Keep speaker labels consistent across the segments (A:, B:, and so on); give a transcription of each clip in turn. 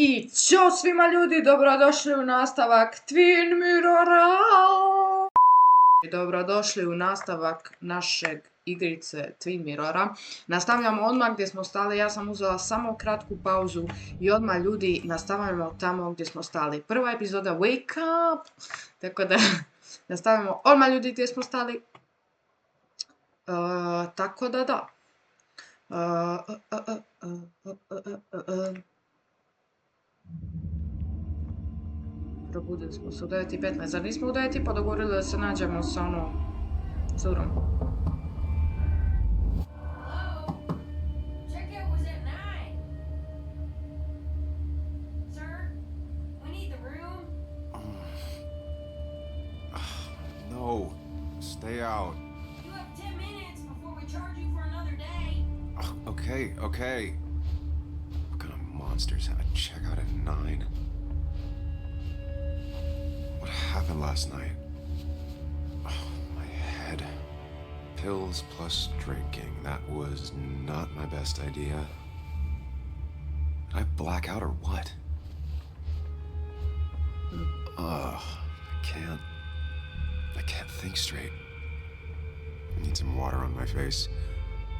A: I ćao svima ljudi, dobrodošli u nastavak Twin Mirrora. Dobrodošli u nastavak našeg igrice Twin Mirrora. Nastavljamo odmah gdje smo stali, ja sam uzela samo kratku pauzu i odmah ljudi nastavljamo tamo gdje smo stali. Prva epizoda Wake Up, tako da nastavljamo odmah ljudi gdje smo stali. Tako da da. Probudili smo se u 9:15, zar nismo u 9:30 dogovorili da se nađemo sa onom curom?
B: No, stay out.
C: You have 10 minutes before we charge you for another day.
B: Okay. What kind of monsters had a check out at 9? What happened last night? Oh, my head. Pills plus drinking. That was not my best idea. Did I black out or what? I can't think straight. I need some water on my face.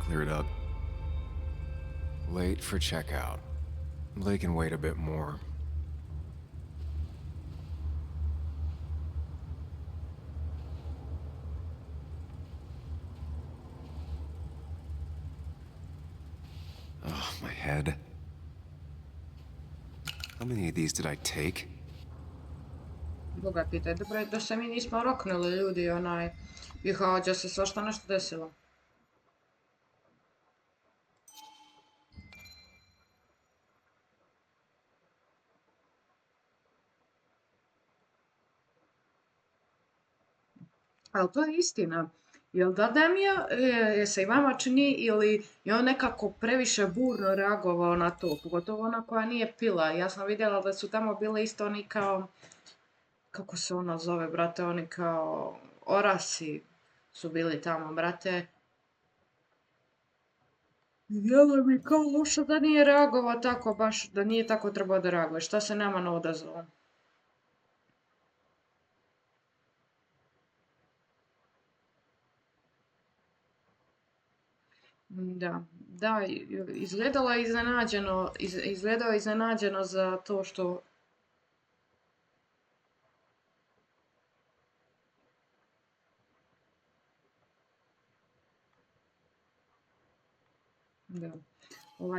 B: Clear it up. Late for checkout. They can wait a bit more. Oh, my head. How many of these did I take?
A: Boga pitaj, dobro da se mi nismo roknuli ljudi, i hađa se svašta nešto desilo. Ali to je istina. Jel da Demija je se i vama čini ili je on nekako previše burno reagovao na to, pogotovo ona koja nije pila. Ja sam vidjela da su tamo bile isto oni kao, kako se ona zove, brate, oni kao orasi su bili tamo, brate. Djelo mi kao loša da nije reagovao tako baš, da nije tako trebao da reaguje. Šta se nama ne odazvao? Da, izgledalo je iznenađeno za to što... Da.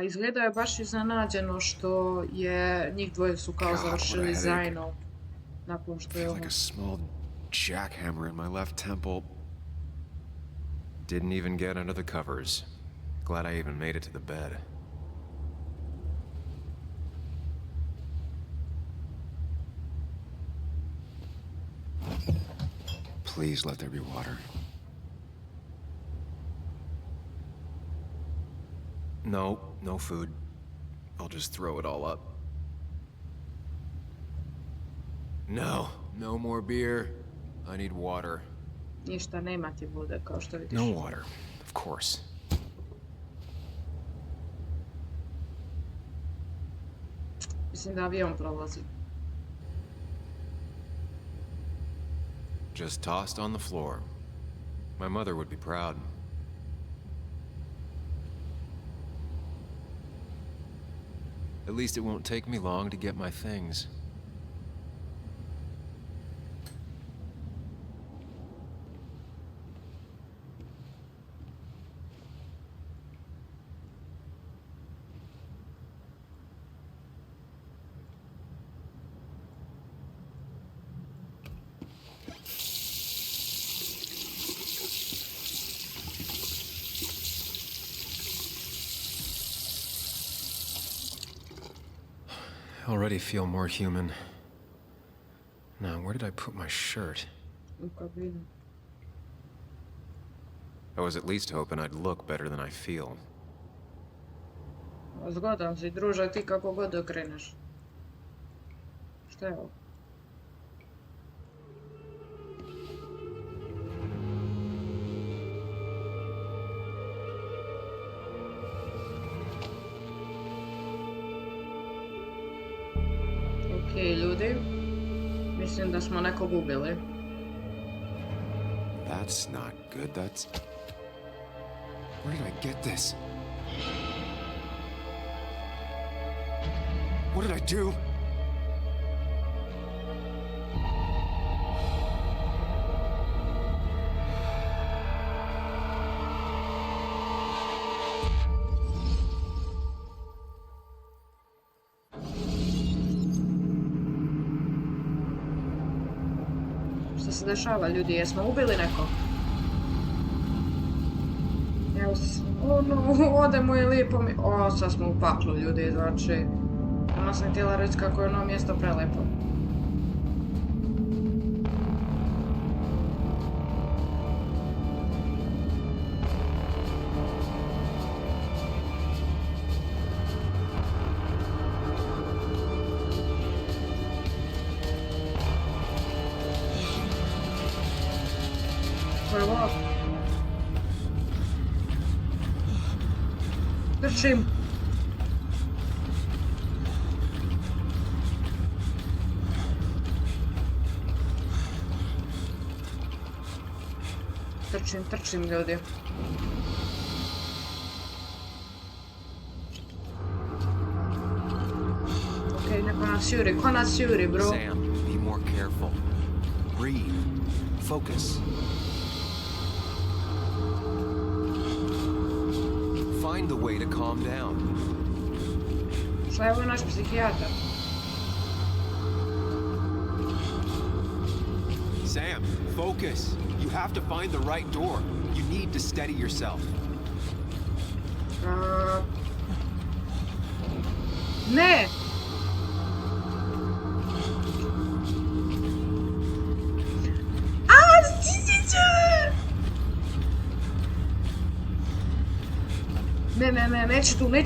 A: Izgledao je baš iznenađeno što je njih dvoje su kao završili zajedno nakon što je
B: I feel like a small jackhammer in my left temple. Didn't even get under the covers. Glad I even made it to the bed. Please let there be water. No food. I'll just throw it all up. No more beer. I need water.
A: Ništa nema ti bude, kao što vidiš.
B: No water, of course.
A: Mislim da avion prolazi.
B: Just tossed on the floor. My mother would be proud. At least it won't take me long to get my things. I already feel more human. Now, where did I put my shirt?
A: U kabinu.
B: I was at least hoping I'd look better than I feel.
A: Zgodan si, druže, ti kako god okreneš. Šta je ovo? Okej, ljudi. Mislim da smo nekog ubili.
B: That's not good. That's... Where did I get this? What did I do?
A: Šta se dešava, ljudi? Jesmo ubili nekog? Evo, odemo i lijepo mi... O, sad smo u paklu, ljudi, znači... Ona sam htjela reći kako je ono mjesto prelepo. Ko je ovo? Trčim! Trčim, ljudi. Okej, neko nas juri. Ko nas juri, bro?
D: Sam, be more careful. Breathe. Focus. Find the way to calm down.
A: Šta je ovo naš psihijatar?
D: Sam, focus. You have to find the right door. You need to steady yourself.
A: Ne! Ne, neću tu. Ne.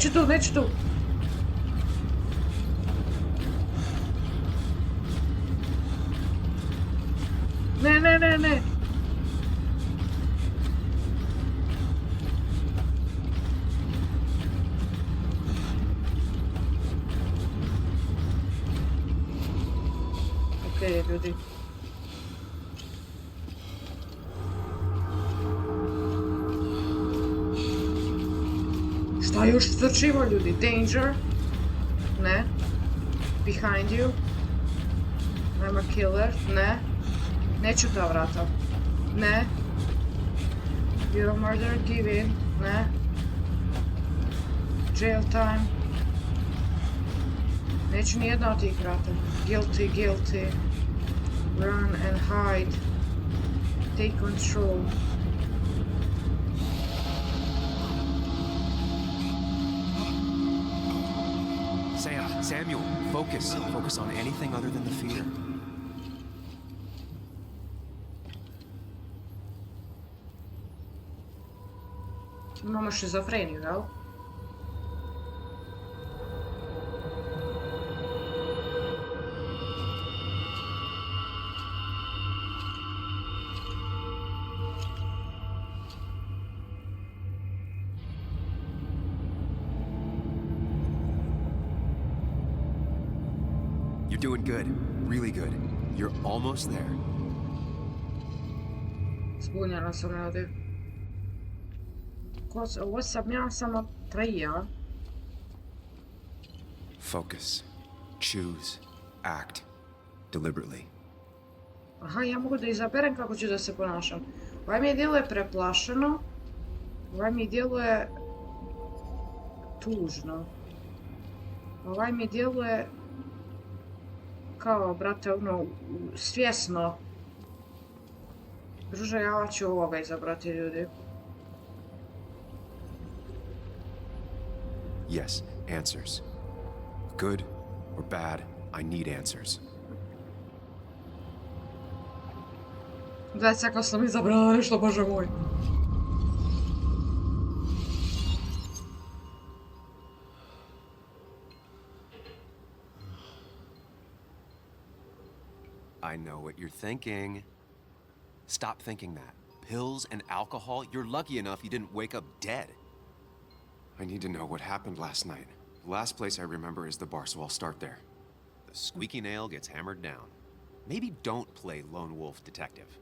A: Okej, ljudi. Šta još trčimo, ljudi? Danger? Ne. Behind you? I'm a killer? Ne. Neću ta vrata. Ne. You're a murderer, give in? Ne. Jail time? Neću ni jedna od tih vrata. Guilty. Run and hide. Take control.
D: Samuel, focus. Focus on anything other than the fear.
A: Imamo šizofreniju, jel?
D: You're doing good. Really good. You're almost there.
A: Zbunjena sam, ljudi. Ovo sam ja samo trija.
B: Focus. Choose. Act. Deliberately.
A: Aha, ja mogu da izaberem kako ću da se ponašam. Ovaj mi djeluje preplašeno. Ovaj mi djeluje tužno. Ovaj mi djeluje kao, brate, ono, svjesno. Druže, ja ću ovoga izabrati, ljudi.
B: Yes, answers. Good or bad, I need answers.
A: Gledaj se kako sam izabrala nešto, bože moj.
D: I know what you're thinking. Stop thinking that. Pills and alcohol, you're lucky enough you didn't wake up dead.
B: I need to know what happened last night. The last place I remember is the bar, so I'll start there.
D: squeaky nail gets hammered down. Maybe don't play lone wolf detective.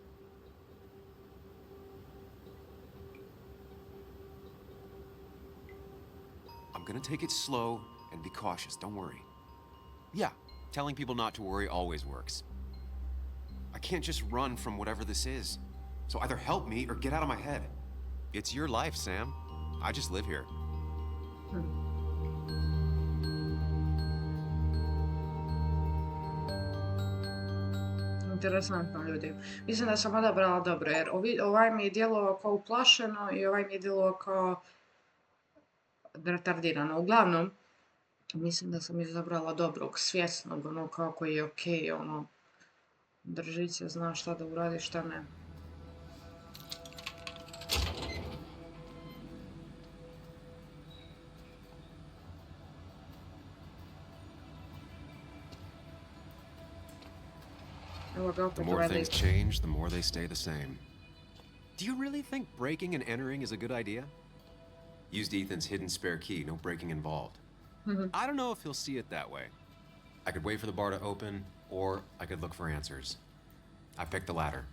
D: I'm gonna take it slow and be cautious, don't worry. Yeah, telling people not to worry always works. I can't just run from whatever this is. So either help me or get out of my head. It's your life, Sam. I just live here.
A: Interesantno, ljudi. Mislim da sam odabrala dobro, jer ovaj mi je djelovao kao uplašeno i ovaj mi je djelovao kao retardirano. Uglavnom, mislim da sam izabrala dobrog, svjesnog, ono kako je okej, ono, drži se, zna šta da uradi, šta ne. Evo ga
D: The
A: opet
D: more
A: ovaj
D: things
A: lik.
D: change, the more they stay the same. Do you really think breaking and entering is a good idea? Used Ethan's hidden spare key, no breaking involved. I don't know if he'll see it that way. I could wait for the bar to open, or I could look for answers. I picked the latter.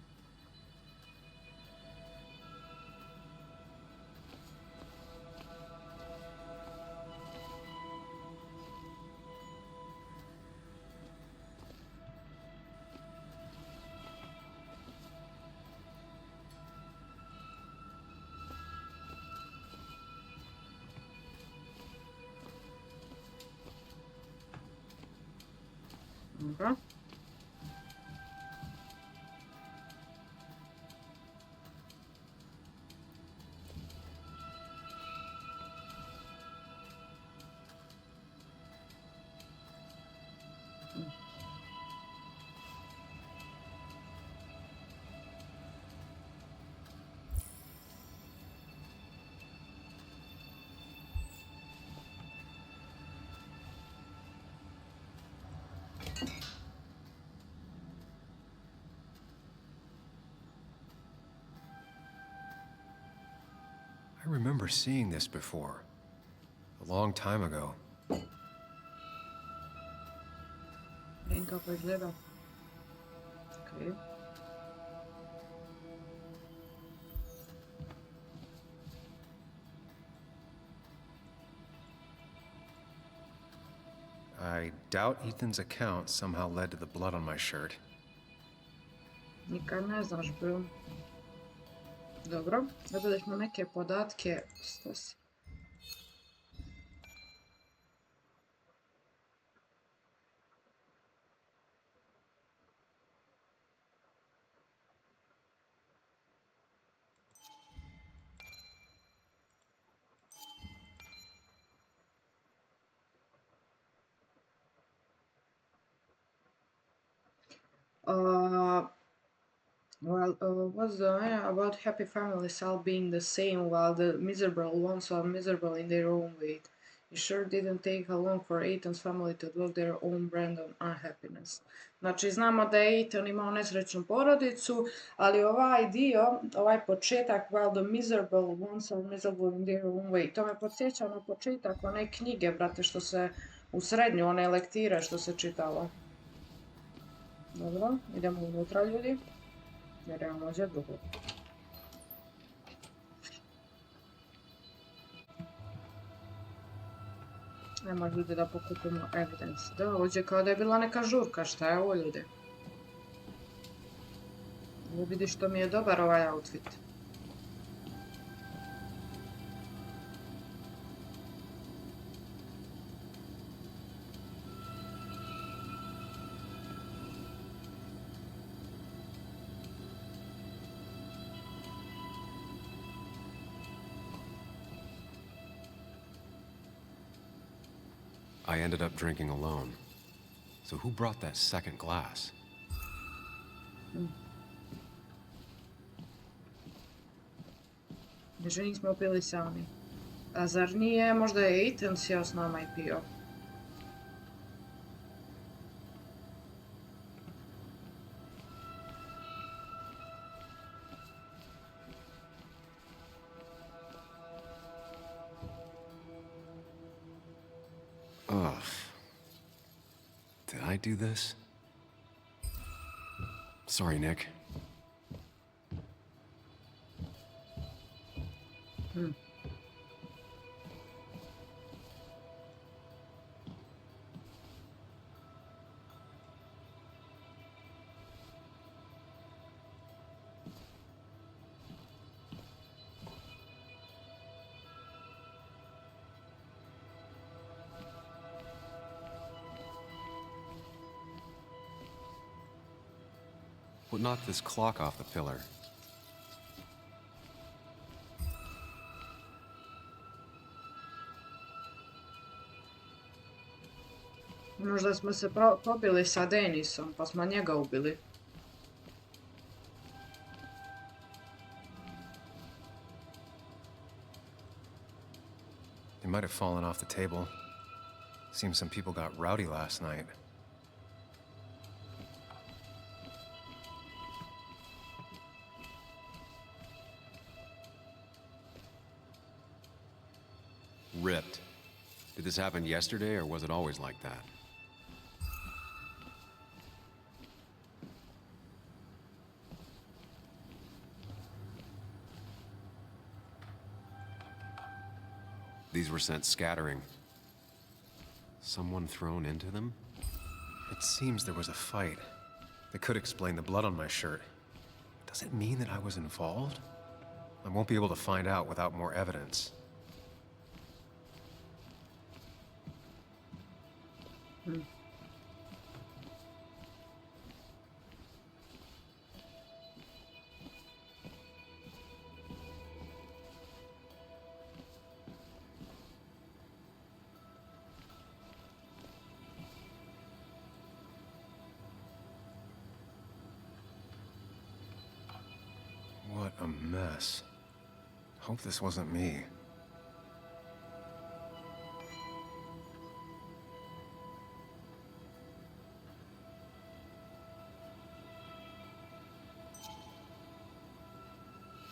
A: Dobro.
B: I remember seeing this before. A long time ago.
A: Vidim kako izgleda. Okej.
B: I doubt Ethan's account somehow led to the blood on my shirt.
A: Nikad ne znaš, bro. Dobro, dobili smo neke podatke. Stas. What's the idea about happy families all being the same while the miserable ones are miserable in their own way? It sure didn't take long for Ethan's family to develop their own brand of unhappiness. Znači, znamo da je Ethan imao nesrećnu porodicu, ali ovaj dio, ovaj početak, while the miserable ones are miserable in their own way, to me podsjeća na početak one knjige, brate, što se u srednju, one lektire što se čitalo. Dobro, idemo unutra, ljudi. Jer imamo ovdje drugo. Nema ljudi da pokupimo evidence. Da, ovdje kao da je bila neka žurka, šta je ovo, ljudi? Ovo vidi što mi je dobar ovaj outfit.
D: I ended up drinking alone. So who brought that second glass?
A: Že nismo pili sami. A zar nije, možda je Ethan sjeo s nama i pio?
B: Did I do this? Sorry, Nick.
D: What knocked this clock off the pillar?
A: Možda smo se pobili sa Denisom, pa smo njega ubili.
B: It might have fallen off the table. Seems some people got rowdy last night.
D: Ripped. Did this happen yesterday, or was it always like that? These were sent scattering. Someone thrown into them?
B: It seems there was a fight. That could explain the blood on my shirt. Does it mean that I was involved? I won't be able to find out without more evidence. What a mess. Hope this wasn't me.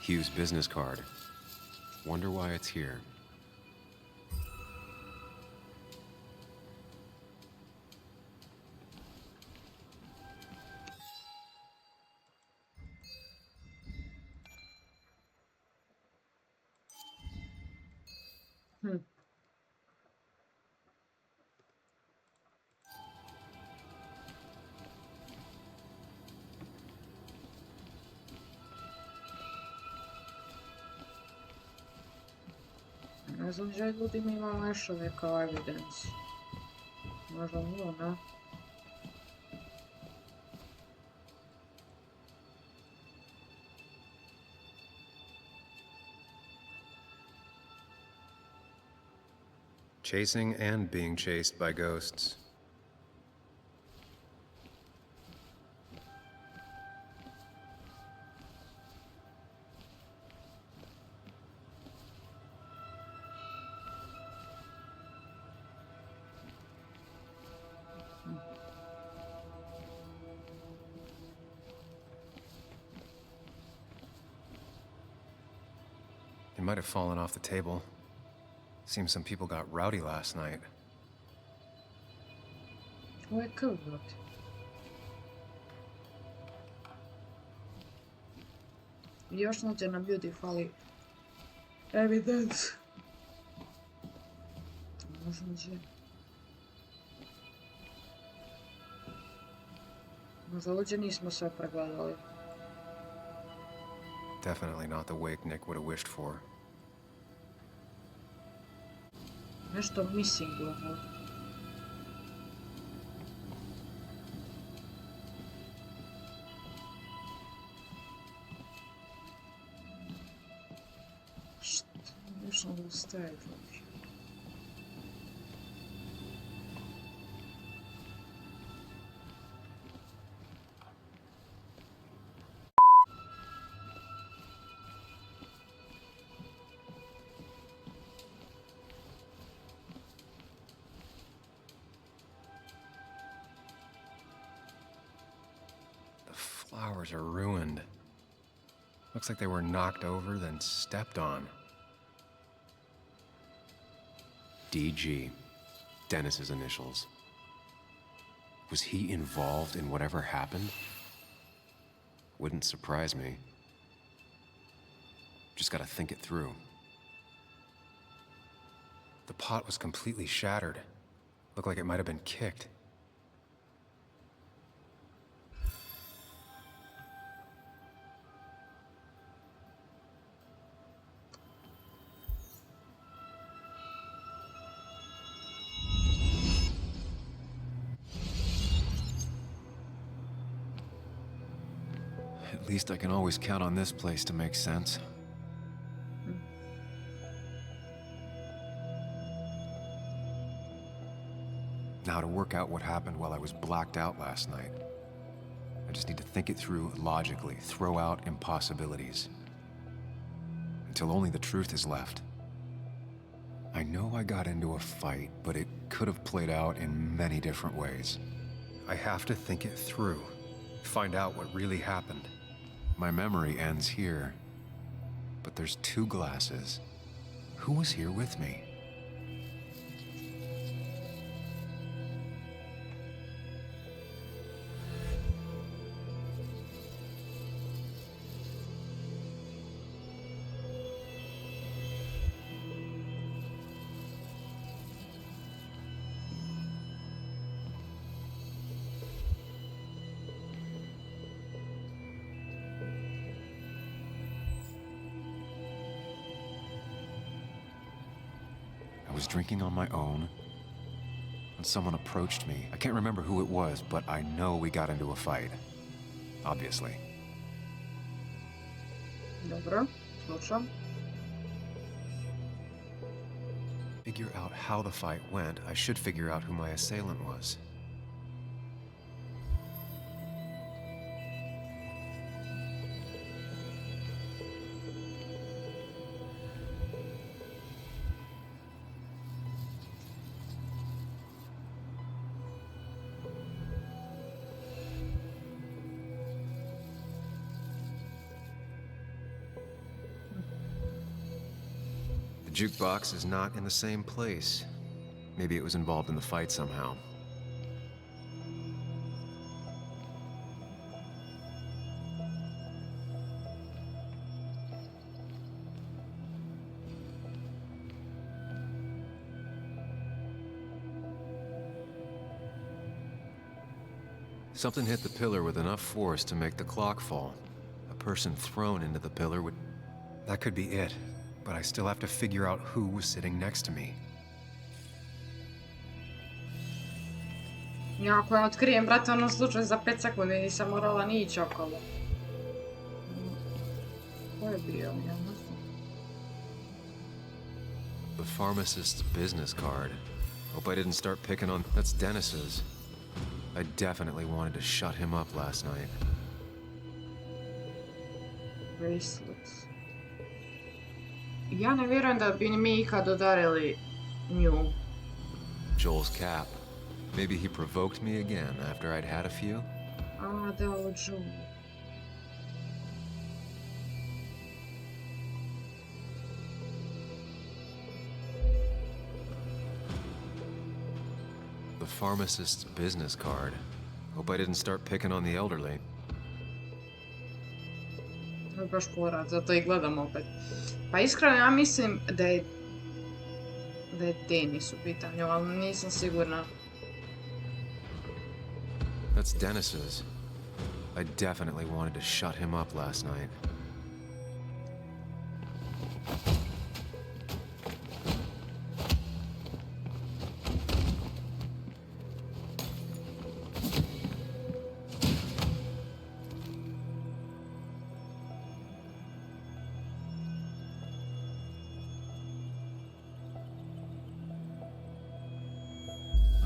D: Hugh's business card. Wonder why it's here.
A: Ne znam, že ljudi mi imamo još uvijek kao evidenciju. Možda ovo, ne?
B: Chasing and being chased by ghosts. It might have fallen off the table. Seems some people got rowdy last night.
A: Ovo je krvot. Još neće nam ljudi fali evidence. Možda će. Možda ovdje nismo sve pregledali.
B: Definitely not the wake Nick would have wished for.
A: Nešto missing ovo. Što? Još nam ostaje ovdje.
B: Flowers are ruined. Looks like they were knocked over, then stepped on.
D: DG. Dennis's initials. Was he involved in whatever happened? Wouldn't surprise me. Just gotta think it through.
E: The pot was completely shattered. Looked like it might have been kicked.
B: At least I can always count on this place to make sense. Now to work out what happened while I was blacked out last night. I just need to think it through logically, throw out impossibilities. Until only the truth is left. I know I got into a fight, but it could have played out in many different ways.
E: I have to think it through. Find out what really happened.
B: My memory ends here. But there's 2 glasses. Who was here with me? I was drinking on my own, and someone approached me. I can't remember who it was, but I know we got into a fight. Obviously.
A: Dobro, slušam.
B: Figure out how the fight went. I should figure out who my assailant was. The jukebox is not in the same place. Maybe it was involved in the fight somehow. Something hit the pillar with enough force to make the clock fall. A person thrown into the pillar would...
E: That could be it, but I still have to figure out who was sitting next to me.
A: Ja ako ja otkrijem, brate, ono slučaj za 5 sekundi, nisam morala ni ići okolo. Ko je bio? Ja ne znam.
B: The pharmacist's business card. Hope I didn't start picking on... That's Dennis's. I definitely wanted to shut him up last night.
A: Bracelets. Ja ne vjerujem da bi mi ikad udarili nju.
B: Joel's cap. Maybe he provoked me again after I'd had a few?
A: A, da, od Joel.
B: The pharmacist's business card. Hope I didn't start picking on the elderly.
A: To je baš porat, zato i gledam opet. Pa iskreno ja mislim da je Denis u pitanju, ali nisam sigurna.
B: That's Dennis's. I definitely wanted to shut him up last night.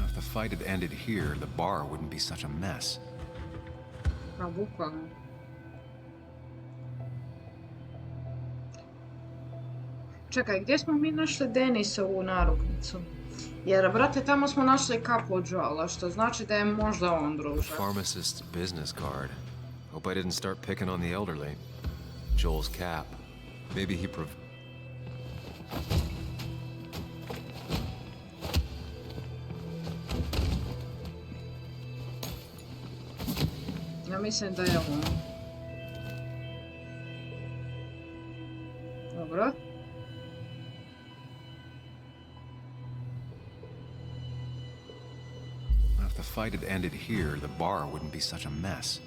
B: If the fight had ended here, the bar wouldn't be such a mess.
A: Pa, bukvalno. Čekaj, gdje smo mi našli Denisovu narukvicu? Jer, brate, tamo smo našli kapu od Joela, što znači da je možda on družak.
B: Pharmacist's business card. Hope I didn't start picking on the elderly. Joel's cap. Maybe he
A: mislim da je on. Dobro.
E: If the fight had ended here, the bar wouldn't be such a mess.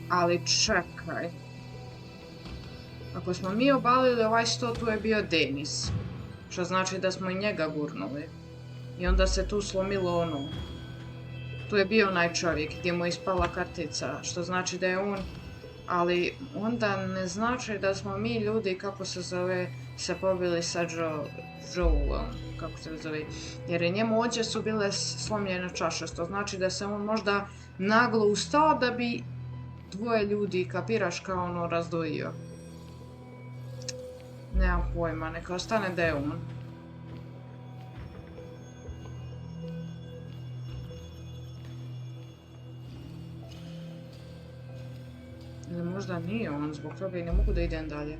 A: Ali čekaj. Ako smo mi obalili ovaj sto, tu je bio Denis. Što znači da smo i njega gurnuli. I onda se tu slomilo ono. Tu je bio onaj čovjek gdje mu je ispala kartica, što znači da je on. Ali onda ne znači da smo mi ljudi, kako se zove, se pobili sa Joeom, kako se zove. Jer je njemu ođe su bile slomljene čaše, što znači da se on možda naglo ustao da bi dvoje ljudi, kapiraš, kao ono razdvojio. Nemam pojma, neka ostane da je on. Ili možda nije on, zbog toga i ne mogu da idem dalje.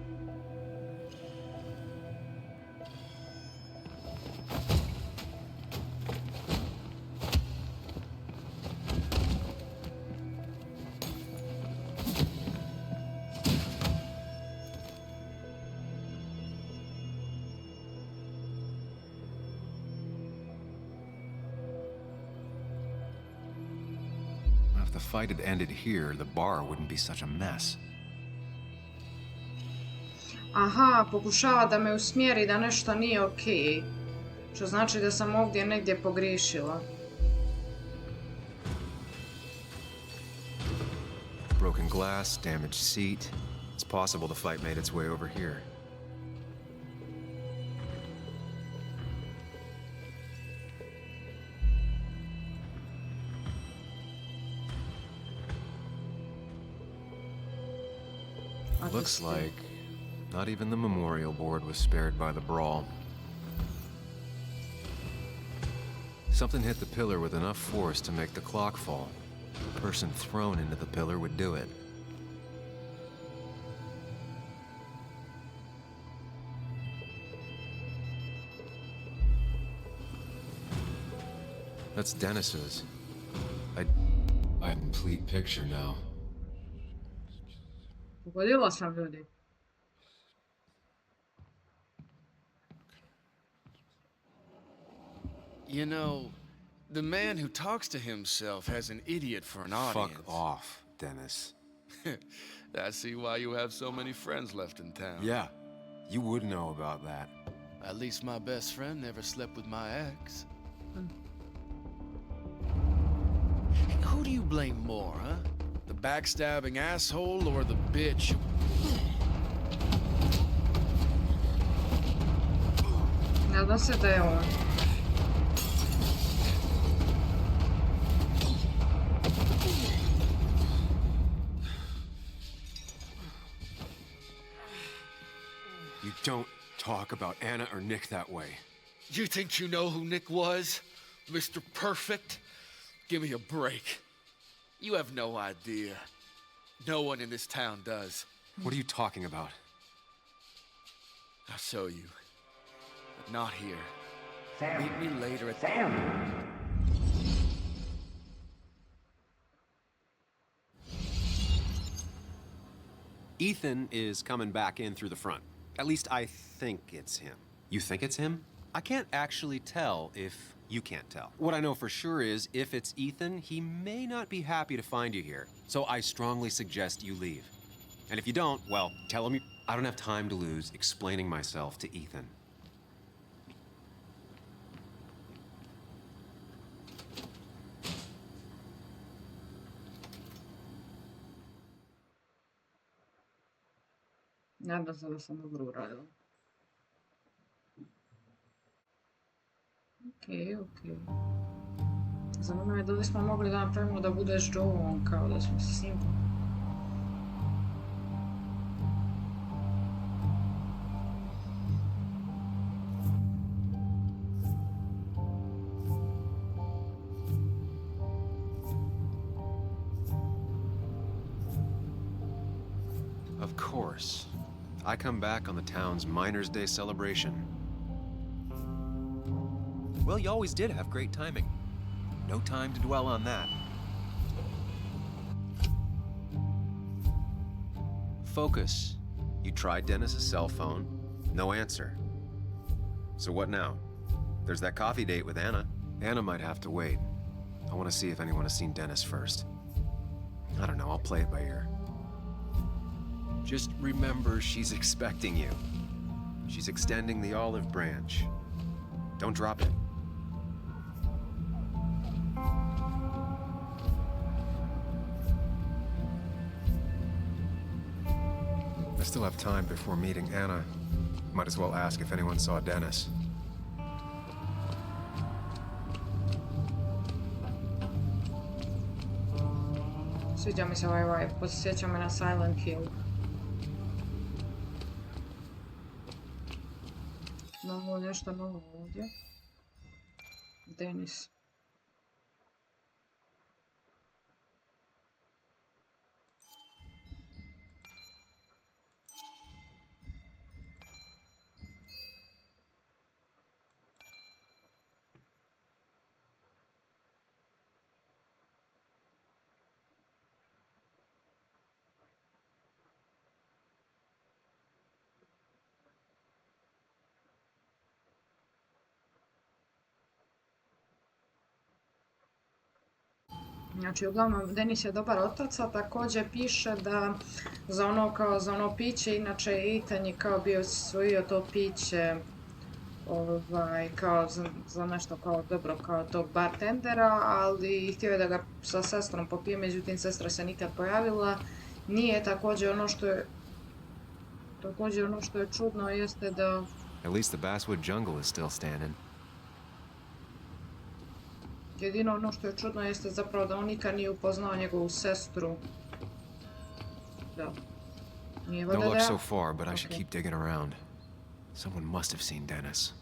E: If the fight had ended here, the bar wouldn't be such a mess.
A: Aha, pokušava da me usmjeri da nešto nije okej. Što znači da sam ovdje negdje pogriješila.
E: Broken glass, damaged seat. It's possible the fight made its way over here. Looks like not even the memorial board was spared by the brawl. Something hit the pillar with enough force to make the clock fall. A person thrown into the pillar would do it. That's Dennis's. I complete picture now.
A: Pogodila sam, ljudi.
F: You know, the man who talks to himself has an idiot for an audience.
D: Fuck off, Dennis.
F: I see why you have so many friends left in town.
D: Yeah, you would know about that.
F: At least my best friend never slept with my ex. Who do you blame more, huh? The backstabbing asshole or the bitch?
A: Nadam se da je on.
D: You don't talk about Anna or Nick that way.
F: You think you know who Nick was? Mr. Perfect? Give me a break. You have no idea. No one in this town does.
D: What are you talking about?
F: I'll show you. But not here.
G: Sam.
F: Meet me later at
G: Sam.
D: Ethan is coming back in through the front. At least I think it's him. You think it's him? I can't actually tell if you can't tell. What I know for sure is if it's Ethan, he may not be happy to find you here. So I strongly suggest you leave. And if you don't, well, tell him you... I don't have time to lose explaining myself to Ethan.
A: Nadam se da sam dobro uradila. Okej. Zanima me da li smo mogli da napravimo da budeš Joe-om, kao da smo se s njim.
E: Of course. I come back on the town's Miners' Day celebration. Well, you always did have great timing. No time to dwell on that. Focus. You tried Dennis's cell phone. No answer. So what now? There's that coffee date with Anna. Anna might have to wait. I want to see if anyone has seen Dennis first. I don't know, I'll play it by ear. Just remember she's expecting you. She's extending the olive branch. Don't drop it. I still have time before meeting Anna. Might as well ask if anyone saw Dennis.
A: Sviđa mi se ovaj vibe, podsjeća me na Silent Hill. Imamo nešto novo ovdje. Denis. Znači, uglavnom, Denis je dobar otac, a također piše da za ono piće, inače Ethan je kao bio osvojio to piće kao za nešto kao dobro, kao tog bartendera, ali htio je da ga sa sestrom popije, međutim sestra se nikad pojavila. Nije također ono što je čudno jeste da...
E: At least the Basswood jungle is still standing.
A: Jedino ono što je čudno jeste zapravo da on nikad nije upoznao njegovu sestru. Da. Nije
E: No
A: valjda
E: luck
A: da...
E: so far, but I should
A: Okay.
E: keep digging around. Someone must have seen Dennis.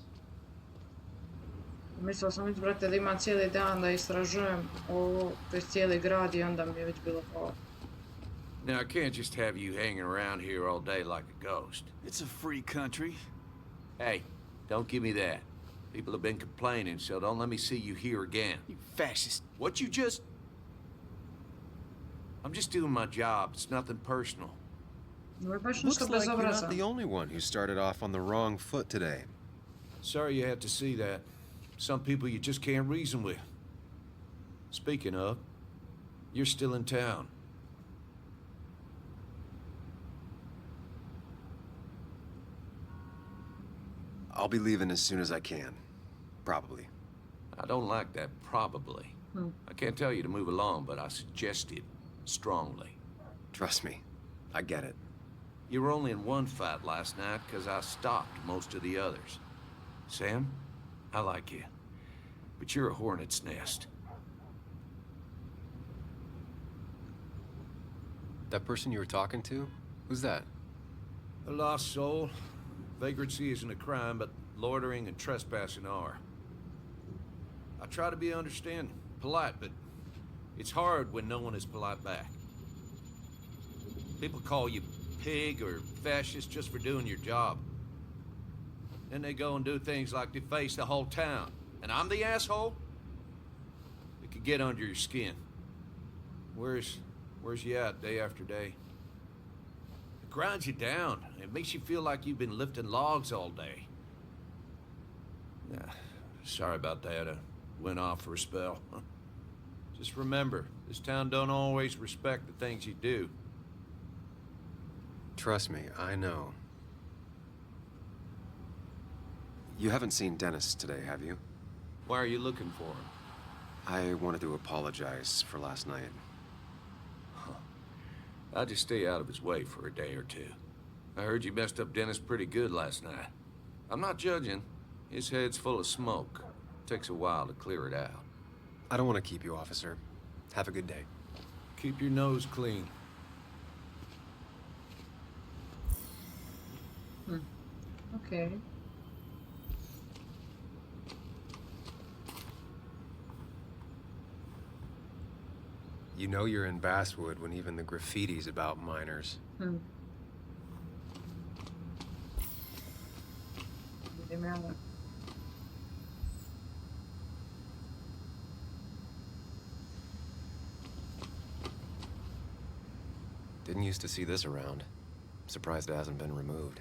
A: Mislila sam već, brate, da imam cijeli dan da istražujem ovo, to je cijeli grad i onda mi je već bilo kao...
G: Now, I can't just have you hanging around here all day like a ghost.
H: It's a free country.
G: Hey, don't give me that. People have been complaining, so don't let me see you here again.
H: You fascist.
G: What you just... I'm just doing my job. It's nothing personal.
A: Ovo je baš
E: Looks
A: nešto
E: like you're
A: bezobrazno.
E: not the only one who started off on the wrong foot today.
G: Sorry you had to see that. Some people you just can't reason with. Speaking of, you're still in town.
E: I'll be leaving as soon as I can. Probably.
G: I don't like that probably. I can't tell you to move along, but I suggest it strongly.
E: Trust me, I get it.
G: You were only in one fight last night because I stopped most of the others. Sam, I like you, but you're a hornet's nest.
E: That person you were talking to? Who's that?
G: A lost soul. Vagrancy isn't a crime, but loitering and trespassing are. I try to be understanding, polite, but it's hard when no one is polite back. People call you pig or fascist just for doing your job. Then they go and do things like deface the whole town. And I'm the asshole? It could get under your skin. Where's you at day after day? It grinds you down. It makes you feel like you've been lifting logs all day. Sorry about that. I went off for a spell. Just remember, this town don't always respect the things you do.
E: Trust me, I know. You haven't seen Dennis today, have you?
G: Why are you looking for him?
E: I wanted to apologize for last night.
G: I'll just stay out of his way for a day or two. I heard you messed up Dennis pretty good last night. I'm not judging. His head's full of smoke. Takes a while to clear it out.
E: I don't want to keep you, officer. Have a good day.
G: Keep your nose clean.
A: Okay.
E: You know you're in Basswood when even the graffiti's about miners.
A: vidim, ja da.
E: Didn't used to see this around. Surprised it hasn't been removed.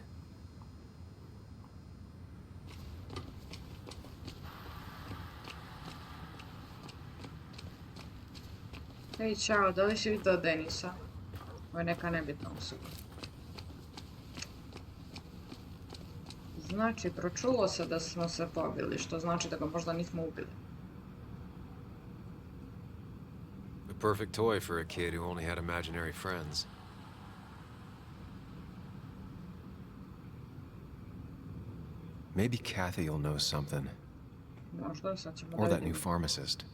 A: Ej, čao, da li si vidio Denisa? Ovo je neka nebitna osoba. Znači, pročulo se da smo se pobili, što znači da ga možda nismo ubili.
E: A perfect toy for a kid who only had imaginary friends. Maybe Kathy will know something.
A: Možda, sad ćemo
E: Or
A: da
E: that new
A: vidimo.
E: pharmacist.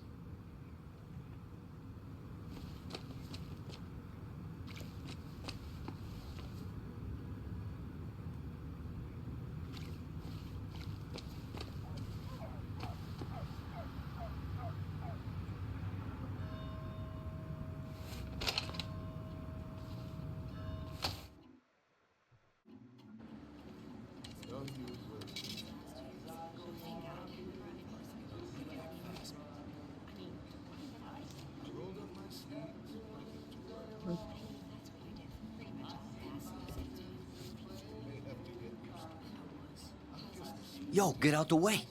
G: Yo, get out the way.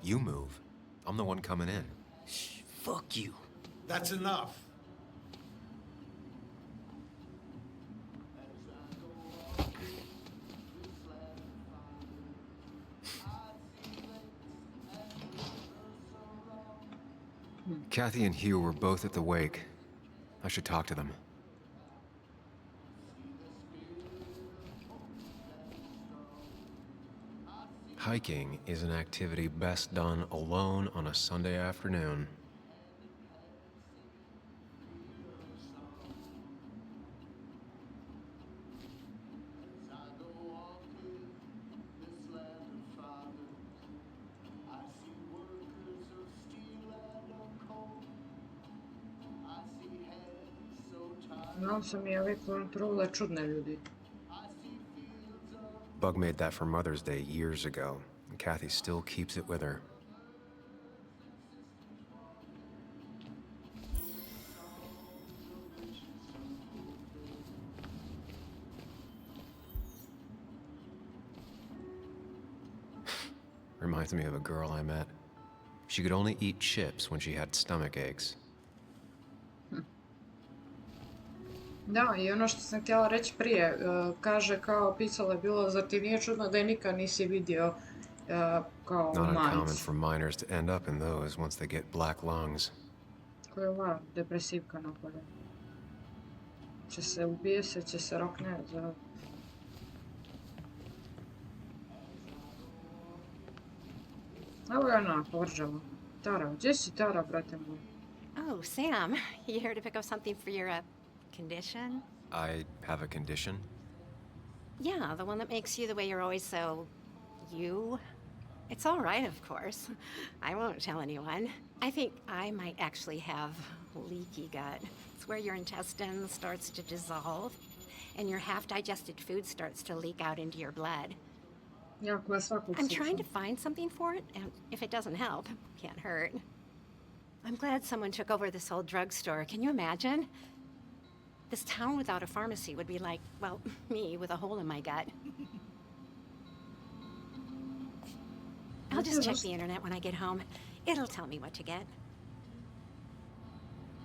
E: You move. I'm the one coming in.
G: Shh, fuck you.
I: That's enough.
E: Kathy and Hugh were both at the wake. I should talk to them. Hiking is an activity best done alone on a Sunday afternoon.
A: Znam sam i ove kontrole čudne ljudi.
E: Bug made that for Mother's Day years ago, and Kathy still keeps it with her. Reminds me of a girl I met. She could only eat chips when she had stomach aches.
A: Da, i ono što sam htjela reći prije, kaže kao pisalo je bilo, zar ti nije čudno da je nikad nisi vidio kao
E: Not uncommon
A: majc?
E: for miners to end up in those once they get black lungs.
A: Koja je ova depresivka napolje. Će se ubije se, će se rokne za... Evo je ona, povrđava. Tara, gdje si Tara, brate moj?
J: Oh, Sam, you here to pick up something for your condition?
E: I have a condition.
J: Yeah, the one that makes you the way you're always so... you? It's all right, of course. I won't tell anyone. I think I might actually have leaky gut. It's where your intestine starts to dissolve, and your half-digested food starts to leak out into your blood.
A: Jako je svakog
J: I'm trying to
A: slično.
J: find something for it, and if it doesn't help, can't hurt. I'm glad someone took over this old drugstore. Can you imagine? This town without a pharmacy would be like, well, me with a hole in my gut. I'll just check the internet when I get home. It'll tell me what to get.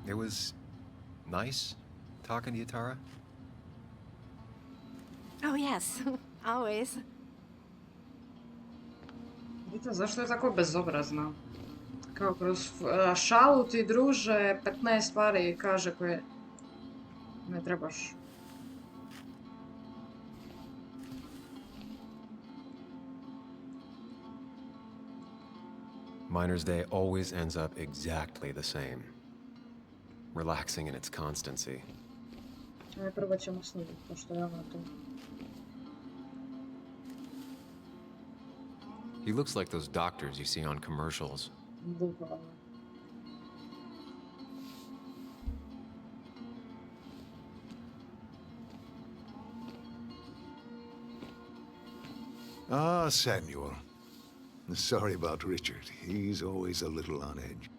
E: It was nice talking to you, Tara.
J: Oh, yes, always.
A: Vidite, zašto je tako bezobrazna? Kao kroz šalu ti druže 15 stvari kaže koje ne trebaš.
E: Miner's Day always ends up exactly the same. Relaxing in its constancy.
A: Ajde, prvo ćemo snimiti, pošto je ona tu.
E: He looks like those doctors you see on commercials.
A: Bukvalno.
I: Ah, Samuel. Sorry about Richard. He's always a little on edge.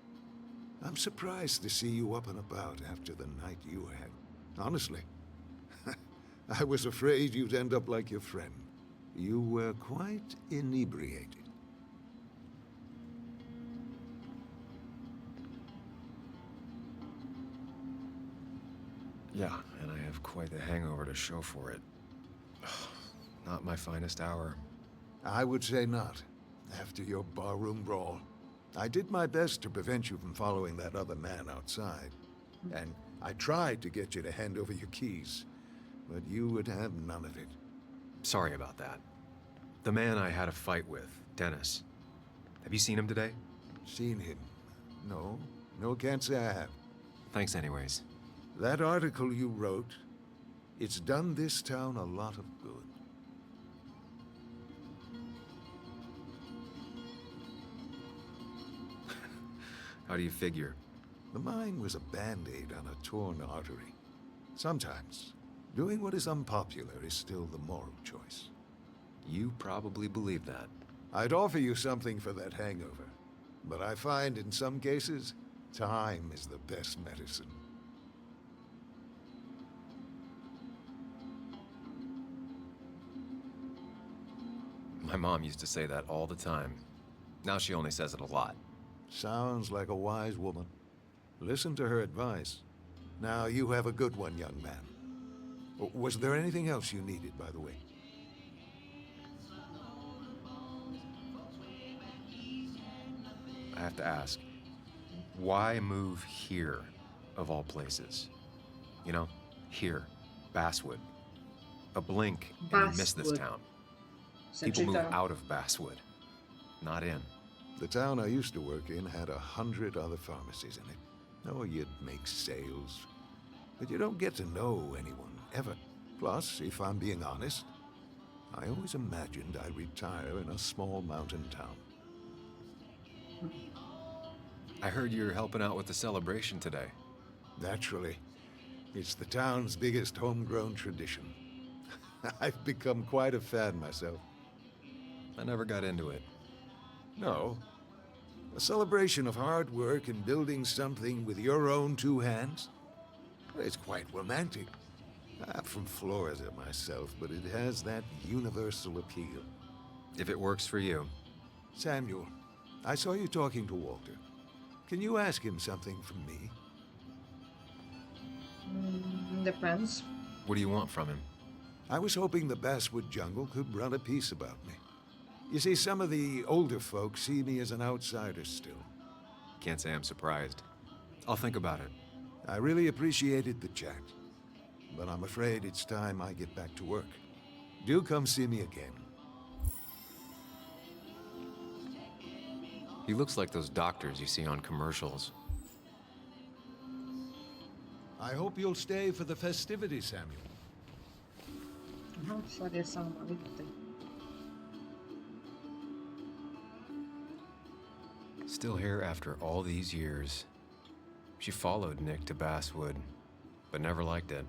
I: I'm surprised to see you up and about after the night you had. Honestly. I was afraid you'd end up like your friend. You were quite inebriated.
E: Yeah, and I have quite the hangover to show for it. Not my finest hour.
I: I would say not, after your barroom brawl. I did my best to prevent you from following that other man outside. And I tried to get you to hand over your keys, but you would have none of it.
E: Sorry about that. The man I had a fight with, Dennis. Have you seen him today?
I: Seen him? No. No, can't say I have.
E: Thanks anyways.
I: That article you wrote, it's done this town a lot of good.
E: How do you figure?
I: The mine was a band-aid on a torn artery. Sometimes, doing what is unpopular is still the moral choice.
E: You probably believe that.
I: I'd offer you something for that hangover, but I find in some cases, time is the best medicine.
E: My mom used to say that all the time. Now she only says it a lot.
I: Sounds like a wise woman. Listen to her advice. Now you have a good one, young man. Was there anything else you needed, by the way?
E: I have to ask, why move here, of all places? You know, here, Basswood. A blink and you miss this
A: Basswood.
E: town. People move
A: Saczyta.
E: out of Basswood, not in.
I: The town I used to work in had 100 other pharmacies in it. Oh, you'd make sales. But you don't get to know anyone, ever. Plus, if I'm being honest, I always imagined I'd retire in a small mountain town.
E: I heard you're helping out with the celebration today.
I: Naturally. It's the town's biggest homegrown tradition. I've become quite a fan myself.
E: I never got into it.
I: No. A celebration of hard work and building something with your own two hands? It's quite romantic. I'm from Florida myself, but it has that universal appeal.
E: If it works for you.
I: Samuel, I saw you talking to Walter. Can you ask him something from me?
A: Depends.
E: What do you want from him?
I: I was hoping the Basswood jungle could run a piece about me. You see, some of the older folks see me as an outsider still.
E: Can't say I'm surprised. I'll think about it.
I: I really appreciated the chat, but I'm afraid it's time I get back to work. Do come see me again.
E: He looks like those doctors you see on commercials.
I: I hope you'll stay for the festivities, Samuel.
A: Aha, sad je sama, vidite.
E: Still here after all these years. She followed Nick to Basswood, but never liked it.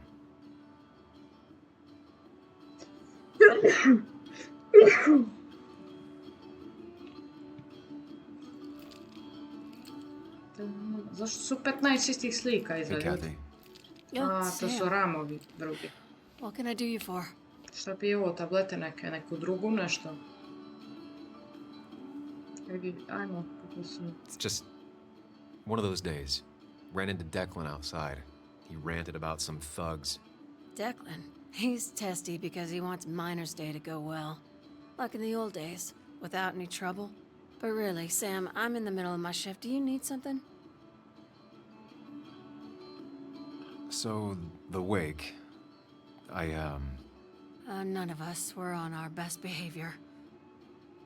A: Zašto su 15 istih slika
E: Hey,
A: iza ljudi?
E: Kathy.
A: A, to su ramovi drugi.
J: What can I do you for?
A: Šta pije ovo, tablete neke, neku drugu, nešto? Ajmo, kako su...
E: It's just one of those days. Ran into Declan outside. He ranted about some thugs.
J: Declan. He's testy because he wants Miner's Day to go well. Like in the old days, without any trouble. But really, Sam, I'm in the middle of my shift. Do you need something?
E: So, the wake.
J: None of us were on our best behavior.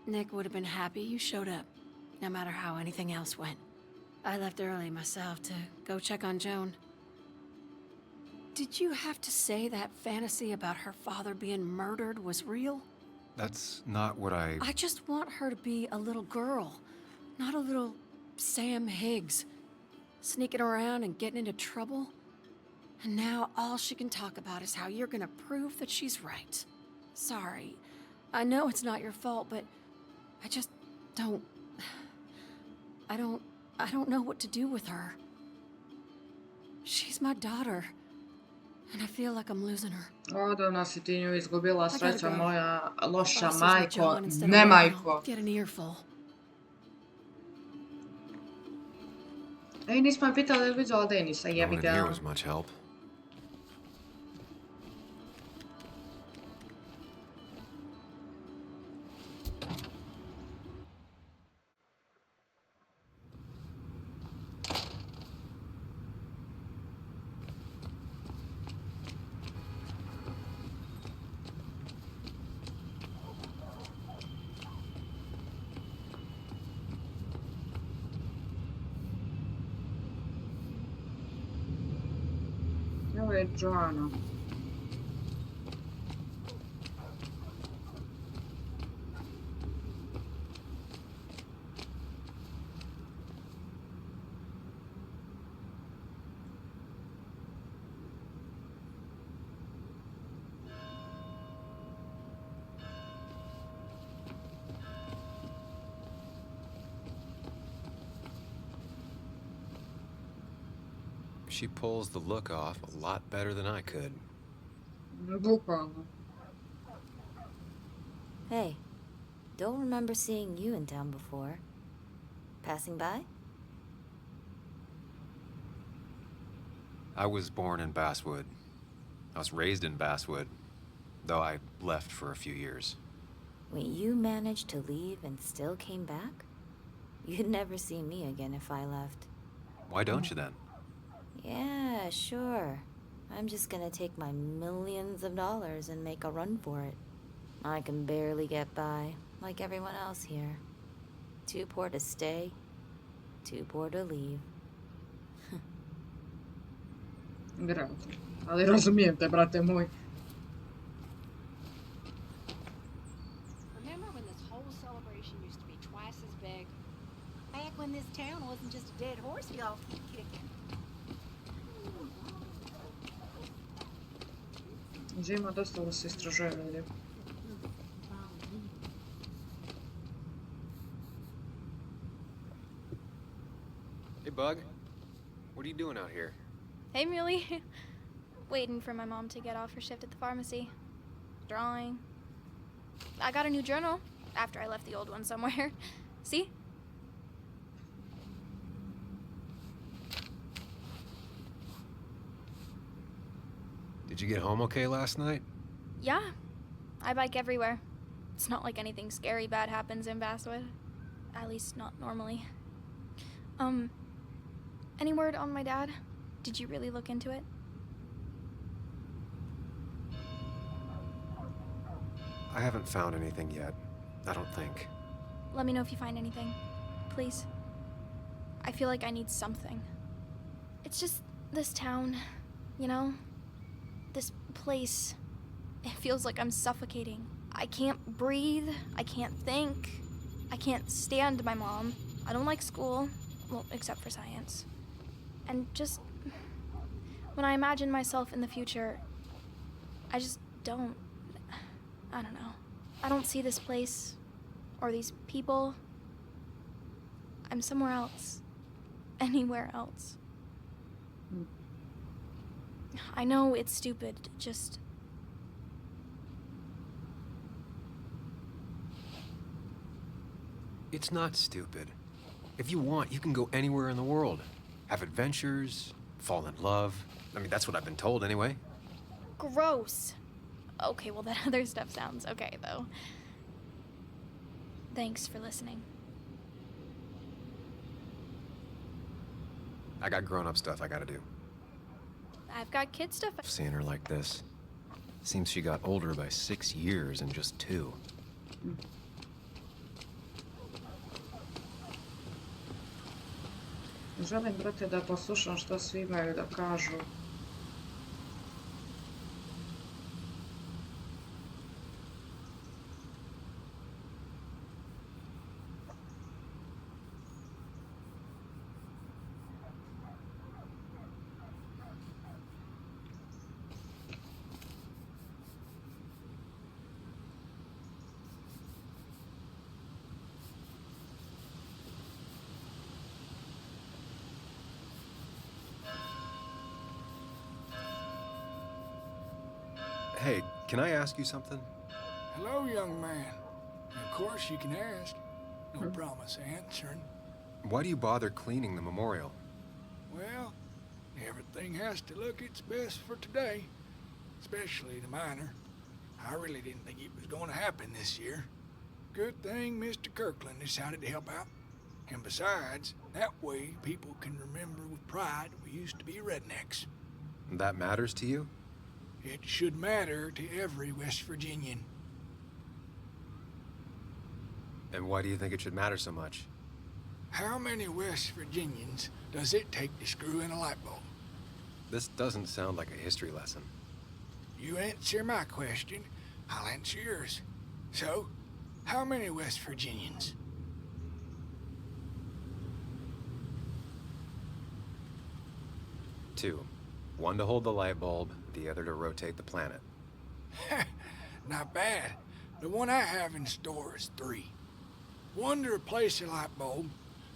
J: Nick would have been happy you showed up, no matter how anything else went. I left early myself to go check on Joan. Did you have to say that fantasy about her father being murdered was real?
E: That's not what I
J: just want her to be a little girl, not a little Sam Higgs, sneaking around and getting into trouble. And now all she can talk about is how you're gonna prove that she's right. Sorry,
K: I know it's not your fault, but I just don't... I don't know what to do with her. She's my daughter, and I feel like I'm losing her.
A: O, Donosi, ti nju izgubila, sreća moja, loša
K: Boss says my
A: majko,
K: John, instead of
A: ne
K: working,
A: majko.
K: I'll get an earful.
A: Ej, nismo je pitali da li vidjela Denisa,
E: No
A: jebi
E: one in here
A: ga.
E: was much help.
A: Evo je Joana.
E: She pulls the look off a lot better than I could.
A: Bukvalno.
L: Hey, don't remember seeing you in town before. Passing by?
E: I was born in Basswood. I was raised in Basswood, though I left for a few years.
L: Wait, you managed to leave and still came back? You'd never see me again if I left.
E: Why don't you then?
L: Yeah, sure. I'm just gonna take my millions of dollars and make a run for it. I can barely get by, like everyone else here. Too poor to stay, too poor to leave.
A: Vjerojatno. Ali razumijem te, brate moj.
J: Remember when this whole celebration used to be twice as big? Back when this town wasn't just a dead horse y'all keep kicking.
A: Zima dosta da se istražuje ljudi.
E: Hey, Bug. What are you doing out here?
M: Hey, Muley. Waiting for my mom to get off her shift at the pharmacy. Drawing. I got a new journal after I left the old one somewhere. See?
E: Did you get home okay last night?
M: Yeah. I bike everywhere. It's not like anything scary bad happens in Basswood. At least not normally. Any word on my dad? Did you really look into it?
E: I haven't found anything yet. I don't think.
M: Let me know if you find anything. Please. I feel like I need something. It's just this town, you know? This place. It feels like I'm suffocating. I can't breathe. I can't think. I can't stand my mom. I don't like school. Well, except for science. And just... when I imagine myself in the future, I just don't... I don't know. I don't see this place. Or these people. I'm somewhere else. Anywhere else. I know it's stupid, just...
E: It's not stupid. If you want, you can go anywhere in the world. Have adventures, fall in love. I mean, that's what I've been told anyway.
M: Gross. Okay, well, that other stuff sounds okay, though. Thanks for listening.
E: I got grown-up stuff I gotta do.
M: I've got kid stuff.
E: Seeing her like this. Seems she got older by 6 years in just 2.
A: Želim, brate, da poslušam što svi imaju da kažu.
E: Can I ask you something?
N: Hello, young man. Of course you can ask. No promise answering.
E: Why do you bother cleaning the memorial?
N: Well, everything has to look its best for today. Especially the miner. I really didn't think it was going to happen this year. Good thing Mr. Kirkland decided to help out. And besides, that way people can remember with pride we used to be rednecks.
E: That matters to you?
N: It should matter to every West Virginian.
E: And why do you think it should matter so much?
N: How many West Virginians does it take to screw in a light bulb?
E: This doesn't sound like a history lesson.
N: You answer my question, I'll answer yours. So, how many West Virginians?
E: Two. One to hold the light bulb, the other to rotate the planet.
N: Not bad. The one I have in store is 3. 1 to replace the light bulb,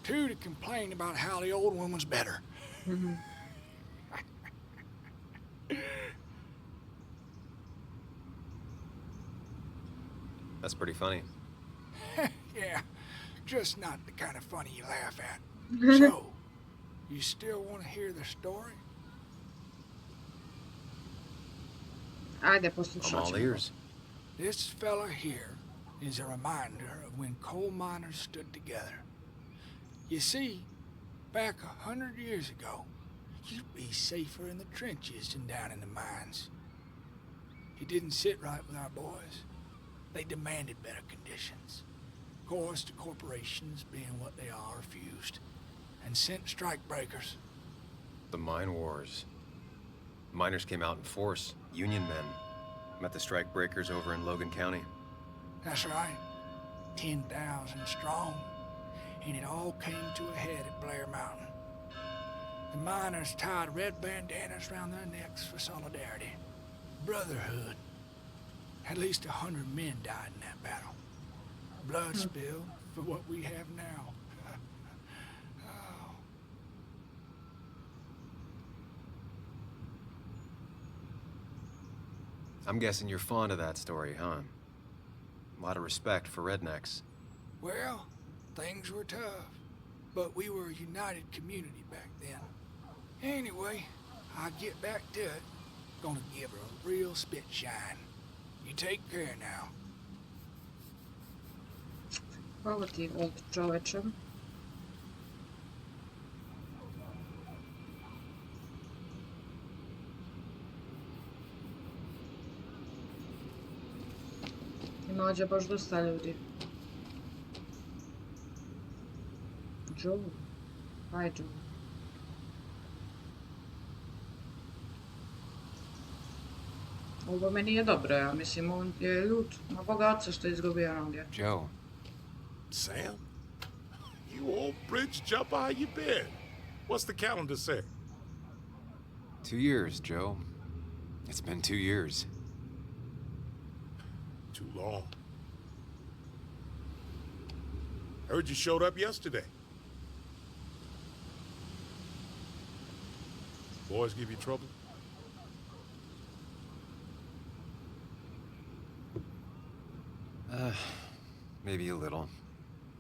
N: 2 to complain about how the old one was better.
E: That's pretty funny.
N: Yeah, just not the kind of funny you laugh at. So, you still want to hear the story?
A: Ajde,
E: I'm
A: poslušat
E: all
A: ćemo.
E: ears.
N: This fella here is a reminder of when coal miners stood together. You see, back 100 years ago, you'd be safer in the trenches than down in the mines. It didn't sit right with our boys. They demanded better conditions. Of course, the corporations, being what they are, refused and sent strikebreakers.
E: The mine wars. Miners came out in force, Union men. Met the strikebreakers over in Logan County.
N: That's right. 10,000 strong. And it all came to a head at Blair Mountain. The miners tied red bandanas around their necks for solidarity. Brotherhood. At least 100 men died in that battle. Blood spilled for what we have now. Oh.
E: I'm guessing you're fond of that story, huh? A lot of respect for rednecks.
N: Well, things were tough, but we were a united community back then. Anyway, I'll get back to it. Gonna give her a real spit shine. You take care now.
A: Hvala ti, old čoveče. Ima ovdje baš dosta ljudi. Joe? Hi, Joe. Ovo meni nije dobro, ja mislim, on je ljut na bogatstvo što je izgubio ondje.
E: Joe.
O: Sam? You old bridge jumper, how you been? What's the calendar say?
E: 2 years, Joe. It's been 2 years.
O: Too long. Heard you showed up yesterday. Boys give you trouble?
E: Maybe a little.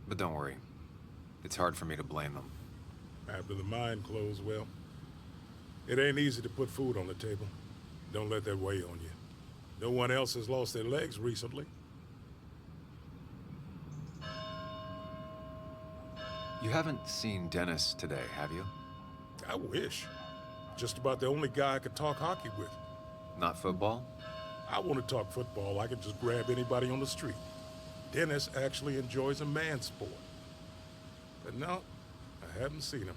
E: But don't worry. It's hard for me to blame them.
O: After the mine closed, well, it ain't easy to put food on the table. Don't let that weigh on you. No one else has lost their legs recently.
E: You haven't seen Dennis today, have you?
O: I wish. Just about the only guy I could talk hockey with.
E: Not football?
O: I want to talk football. I can just grab anybody on the street. Dennis actually enjoys a man's sport. But no, I haven't seen him.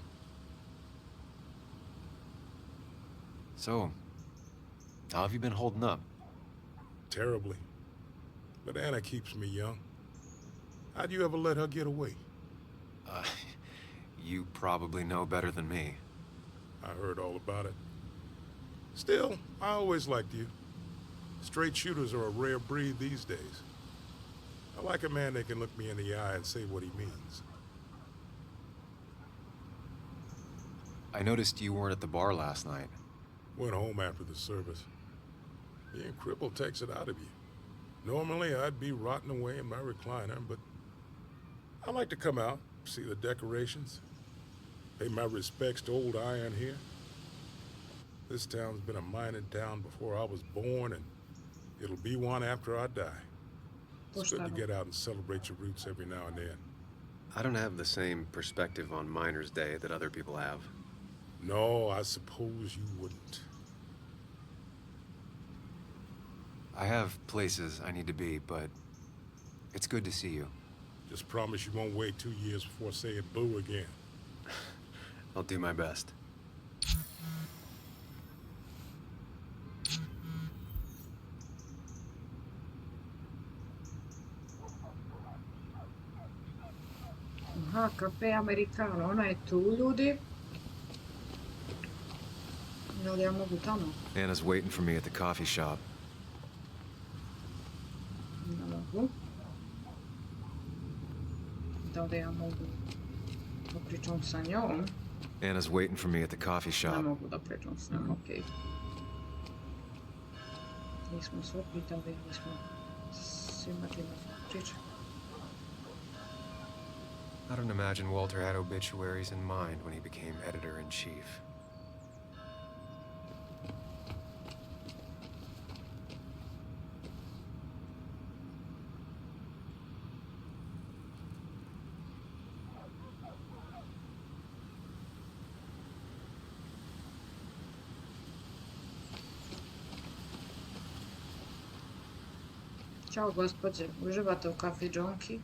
E: So, how have you been holding up?
O: Terribly. But Anna keeps me young. How'd you ever let her get away?
E: You probably know better than me.
O: I heard all about it. Still, I always liked you. Straight shooters are a rare breed these days. I like a man that can look me in the eye and say what he means.
E: I noticed you weren't at the bar last night.
O: Went home after the service. Being crippled takes it out of you. Normally, I'd be rotting away in my recliner, but I like to come out, see the decorations, pay my respects to old Iron here. This town's been a mining town before I was born, and it'll be one after I die. It's good to get out and celebrate your roots every now and then.
E: I don't have the same perspective on Miners' Day that other people have.
O: No, I suppose you wouldn't.
E: I have places I need to be, but it's good to see you.
O: Just promise you won't wait 2 years before saying boo again.
E: I'll do my best.
A: Aha, kafe Americano, ona je tu, ljudi. Da li ja mogu tamo?
E: Anna's waiting for me at the coffee shop.
A: Ne mogu. Da li ja mogu da pričam sa njom?
E: Anna's waiting for me at the coffee
A: Ne
E: shop.
A: mogu da pričam s njom, okej. Nismo sve pitali, nismo s imali priča.
E: I don't imagine Walter had obituaries in mind when he became editor-in-chief.
A: Ćao, gospođe. Uživate u kafi džonki?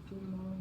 A: Tu malo